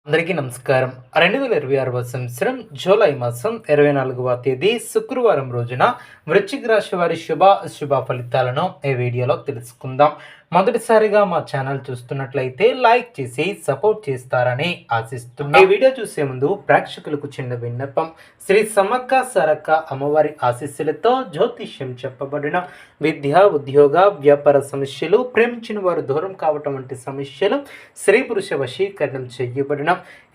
అందరికీ నమస్కారం. 2026వ సంవత్సరం జూలై మాసం 24వ తేదీ శుక్రవారం రోజున వృశ్చిక రాశి వారి శుభ ఫలితాలను ఈ వీడియోలో తెలుసుకుందాం. మొదటిసారిగా మా ఛానల్ చూస్తున్నట్లయితే లైక్ చేసి సపోర్ట్ చేస్తారని ఆశిస్తున్నాం. ఈ వీడియో చూసే ముందు ప్రేక్షకులకు చిన్న విన్నపం. శ్రీ సమ్మక్క సారక్క అమ్మవారి ఆశీస్సులతో జ్యోతిష్యం చెప్పబడిన విద్య, ఉద్యోగ, వ్యాపార సమస్యలు, ప్రేమించిన వారు దూరం కావటం వంటి సమస్యలు, స్త్రీ పురుష వశీకరణం చేయబడిన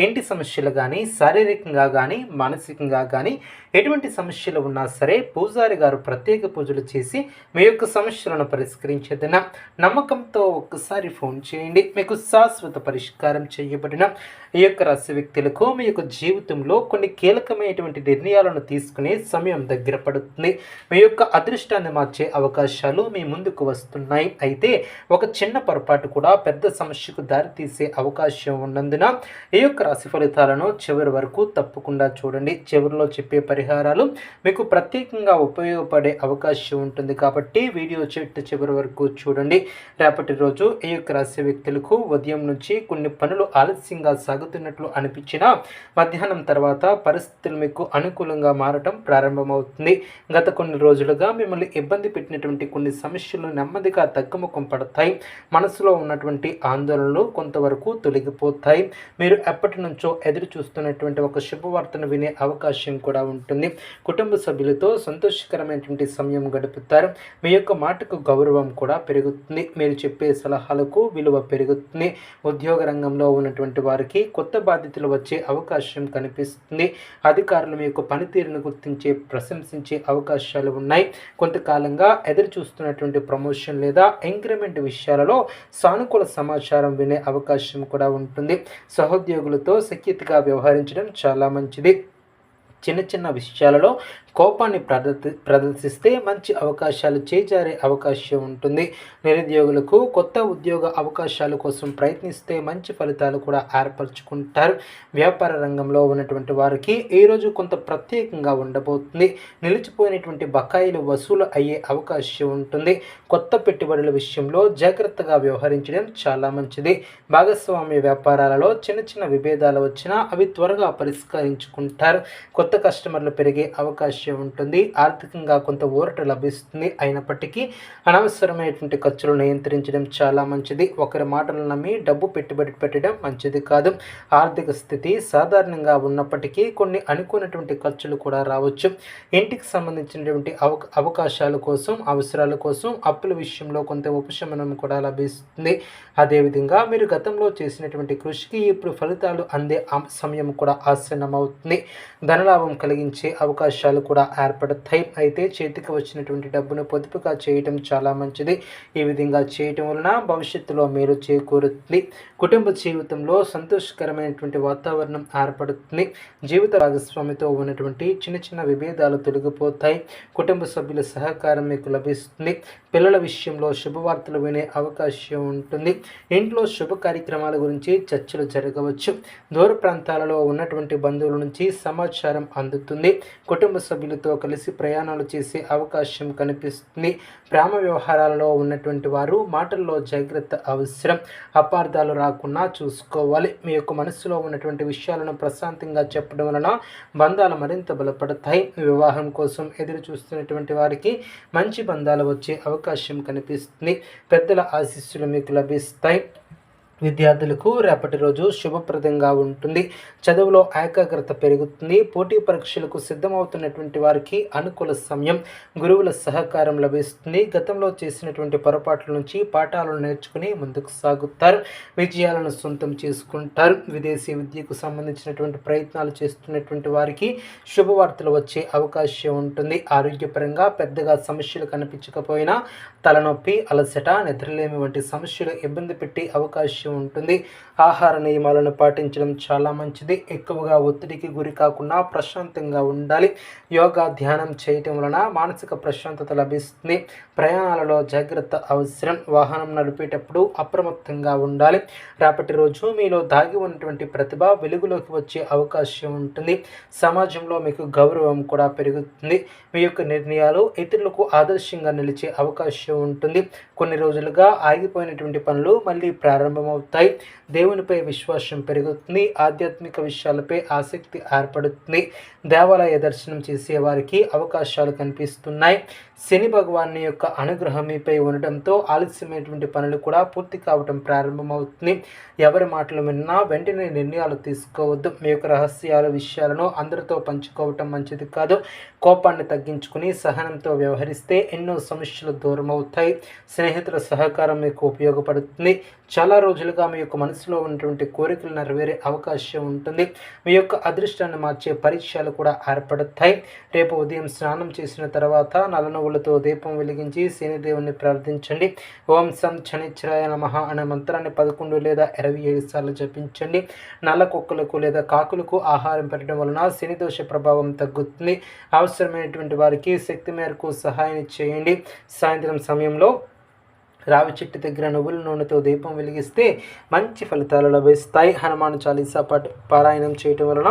ఇంటి సమస్యలు కానీ, శారీరకంగా కానీ, మానసికంగా కానీ ఎటువంటి సమస్యలు ఉన్నా సరే పూజారి గారు ప్రత్యేక పూజలు చేసి మీ యొక్క సమస్యలను పరిష్కరించేదన నమ్మకంతో ఒక్కసారి ఫోన్ చేయండి. మీకు శాశ్వత పరిష్కారం చేయబడిన ఈ యొక్క రాశి వ్యక్తులకు మీ యొక్క జీవితంలో కొన్ని కీలకమైనటువంటి నిర్ణయాలను తీసుకునే సమయం దగ్గర పడుతుంది. మీ యొక్క అదృష్టాన్ని మార్చే అవకాశాలు మీ ముందుకు వస్తున్నాయి. అయితే ఒక చిన్న పొరపాటు కూడా పెద్ద సమస్యకు దారితీసే అవకాశం ఉన్నందున ఈ యొక్క రాశి ఫలితాలను చివరి వరకు తప్పకుండా చూడండి. చివరిలో చెప్పే పరిహారాలు మీకు ప్రత్యేకంగా ఉపయోగపడే అవకాశం ఉంటుంది కాబట్టి వీడియో చివరి వరకు చూడండి. రేపటి రోజు ఈ యొక్క రాశి వ్యక్తులకు ఉదయం నుంచి కొన్ని పనులు ఆలస్యంగా సాగుతున్నట్లు అనిపించినా మధ్యాహ్నం తర్వాత పరిస్థితులు మీకు అనుకూలంగా మారటం ప్రారంభమవుతుంది. గత కొన్ని రోజులుగా మిమ్మల్ని ఇబ్బంది పెట్టినటువంటి కొన్ని సమస్యలు నెమ్మదిగా తగ్గుముఖం పడతాయి. మనసులో ఉన్నటువంటి ఆందోళనలు కొంతవరకు తొలగిపోతాయి. మీరు ఎప్పటి నుంచో ఎదురు చూస్తున్నటువంటి ఒక శుభవార్తను వినే అవకాశం కూడా ఉంటుంది. కుటుంబ సభ్యులతో సంతోషకరమైనటువంటి సమయం గడుపుతారు. మీ యొక్క మాటకు గౌరవం కూడా పెరుగుతుంది. మీరు చెప్పే సలహాలకు విలువ పెరుగుతుంది. ఉద్యోగ రంగంలో ఉన్నటువంటి వారికి కొత్త బాధ్యతలు వచ్చే అవకాశం కనిపిస్తుంది. అధికారులు మీ యొక్క పనితీరును గుర్తించే ప్రశంసించే అవకాశాలు ఉన్నాయి. కొంతకాలంగా ఎదురు చూస్తున్నటువంటి ప్రమోషన్ లేదా ఇంక్రిమెంట్ విషయాలలో సానుకూల సమాచారం వినే అవకాశం కూడా ఉంటుంది. సహోద్యోగులతో సఖ్యతగా వ్యవహరించడం చాలా మంచిది. చిన్న చిన్న విషయాలలో కోపాన్ని ప్రదర్శిస్తే మంచి అవకాశాలు చేజారే అవకాశం ఉంటుంది. నిరుద్యోగులకు కొత్త ఉద్యోగ అవకాశాల కోసం ప్రయత్నిస్తే మంచి ఫలితాలు కూడా ఏర్పరచుకుంటారు. వ్యాపార రంగంలో ఉన్నటువంటి వారికి ఈరోజు కొంత ప్రత్యేకంగా ఉండబోతుంది. నిలిచిపోయినటువంటి బకాయిలు వసూలు అయ్యే అవకాశం ఉంటుంది. కొత్త పెట్టుబడుల విషయంలో జాగ్రత్తగా వ్యవహరించడం చాలా మంచిది. భాగస్వామ్య వ్యాపారాలలో చిన్న చిన్న విభేదాలు వచ్చినా అవి త్వరగా పరిష్కరించుకుంటారు. కొత్త కస్టమర్లు పెరిగే అవకాశం ఉంటుంది. ఆర్థికంగా కొంత ఊరట లభిస్తుంది. అయినప్పటికీ అనవసరమైనటువంటి ఖర్చులు నియంత్రించడం చాలా మంచిది. ఒకరి మాటలు నమ్మి డబ్బు పెట్టుబడి పెట్టడం మంచిది కాదు. ఆర్థిక స్థితి సాధారణంగా ఉన్నప్పటికీ కొన్ని అనుకున్నటువంటి ఖర్చులు కూడా రావచ్చు. ఇంటికి సంబంధించినటువంటి అవకాశాల కోసం, అవసరాల కోసం అప్పుల విషయంలో కొంత ఉపశమనం కూడా లభిస్తుంది. అదేవిధంగా మీరు గతంలో చేసినటువంటి కృషికి ఇప్పుడు ఫలితాలు అందే సమయం కూడా ఆసన్నమవుతుంది. ధనలాభం కలిగించే అవకాశాలు కూడా ఏర్పడతాయి. అయితే చేతికి వచ్చినటువంటి డబ్బును పొదుపుగా చేయటం చాలా మంచిది. ఈ విధంగా చేయటం వలన భవిష్యత్తులో మేలు చేకూరుతుంది. కుటుంబ జీవితంలో సంతోషకరమైనటువంటి వాతావరణం ఏర్పడుతుంది. జీవిత భాగస్వామితో ఉన్నటువంటి చిన్న చిన్న విభేదాలు తొలగిపోతాయి. కుటుంబ సభ్యుల సహకారం మీకు లభిస్తుంది. పిల్లల విషయంలో శుభవార్తలు వినే అవకాశం ఉంటుంది. ఇంట్లో శుభ కార్యక్రమాల గురించి చర్చలు జరగవచ్చు. దూర ప్రాంతాలలో ఉన్నటువంటి బంధువుల నుంచి సమాచారం అందుతుంది. కుటుంబ సభ్యులతో కలిసి ప్రయాణాలు చేసే అవకాశం కనిపిస్తుంది. ప్రేమ వ్యవహారాలలో ఉన్నటువంటి వారు మాటల్లో జాగ్రత్త అవసరం. అపార్థాలు రాకుండా చూసుకోవాలి. మీ యొక్క మనసులో ఉన్నటువంటి విషయాలను ప్రశాంతంగా చెప్పడం వలన బంధాలు మరింత బలపడతాయి. వివాహం కోసం ఎదురు చూస్తున్నటువంటి వారికి మంచి బంధాలు వచ్చే అవకాశం కనిపిస్తుంది. పెద్దల ఆశీస్సులు మీకు లభిస్తాయి. విద్యార్థులకు రేపటి రోజు శుభప్రదంగా ఉంటుంది. చదువులో ఏకాగ్రత పెరుగుతుంది. పోటీ పరీక్షలకు సిద్ధమవుతున్నటువంటి వారికి అనుకూల సమయం. గురువుల సహకారం లభిస్తుంది. గతంలో చేసినటువంటి పొరపాట్ల నుంచి పాఠాలను నేర్చుకుని ముందుకు సాగుతారు. విజయాలను సొంతం చేసుకుంటారు. విదేశీ విద్యకు సంబంధించినటువంటి ప్రయత్నాలు చేస్తున్నటువంటి వారికి శుభవార్తలు వచ్చే అవకాశం ఉంటుంది. ఆరోగ్యపరంగా పెద్దగా సమస్యలు కనిపించకపోయినా తలనొప్పి, అలసట, నిద్రలేమి వంటి సమస్యలు ఇబ్బంది పెట్టే అవకాశం ఉంటుంది. ఆహార నియమాలను పాటించడం చాలా మంచిది. ఎక్కువగా ఒత్తిడికి గురి కాకుండా ప్రశాంతంగా ఉండాలి. యోగా, ధ్యానం చేయటం వలన మానసిక ప్రశాంతత లభిస్తుంది. ప్రయాణాలలో జాగ్రత్త అవసరం. వాహనం నడిపేటప్పుడు అప్రమత్తంగా ఉండాలి. రేపటి రోజు మీలో దాగి ఉన్నటువంటి ప్రతిభ వెలుగులోకి వచ్చే అవకాశం ఉంటుంది. సమాజంలో మీకు గౌరవం కూడా పెరుగుతుంది. మీ యొక్క నిర్ణయాలు ఇతరులకు ఆదర్శంగా నిలిచే అవకాశం ఉంటుంది. కొన్ని రోజులుగా ఆగిపోయినటువంటి పనులు మళ్ళీ ప్రారంభమవుతాయి. ప్రారంభమవుతాయి. దేవునిపై విశ్వాసం పెరుగుతుంది. ఆధ్యాత్మిక విషయాలపై ఆసక్తి ఏర్పడుతుంది. దేవాలయ దర్శనం చేసే వారికి అవకాశాలు కనిపిస్తున్నాయి. శని భగవాను యొక్క అనుగ్రహం మీపై ఉండటంతో ఆలస్యమైనటువంటి పనులు కూడా పూర్తి కావటం ప్రారంభమవుతుంది. ఎవరి మాటలు విన్నా వెంటనే నిర్ణయాలు తీసుకోవద్దు. మీ యొక్క రహస్యాల విషయాలను అందరితో పంచుకోవటం మంచిది కాదు. కోపాన్ని తగ్గించుకుని సహనంతో వ్యవహరిస్తే ఎన్నో సమస్యలు దూరం అవుతాయి. స్నేహితుల సహకారం మీకు ఉపయోగపడుతుంది. చాలా రోజులుగా మీ యొక్క మనసులో ఉన్నటువంటి కోరికలు నెరవేరే అవకాశం ఉంటుంది. మీ యొక్క అదృష్టాన్ని మార్చే పరీక్షలు కూడా ఏర్పడతాయి. రేపు ఉదయం స్నానం చేసిన తర్వాత నల్ల నువ్వులతో దీపం వెలిగించి శనిదేవుని ప్రార్థించండి. ఓం సం శనిశ్చరాయ నమః అనే మంత్రాన్ని 11 లేదా 27 సార్లు జపించండి. నల్ల కుక్కలకు లేదా కాకులకు ఆహారం పెట్టడం వలన శని దోష ప్రభావం తగ్గుతుంది. అవసరమైనటువంటి వారికి శక్తి మేరకు సహాయం చేయండి. సాయంత్రం సమయంలో రావి చెట్టు దగ్గర నువ్వుల నూనెతో దీపం వెలిగిస్తే మంచి ఫలితాలు లభిస్తాయి. హనుమాన్ చాలీసా పారాయణం చేయటం వలన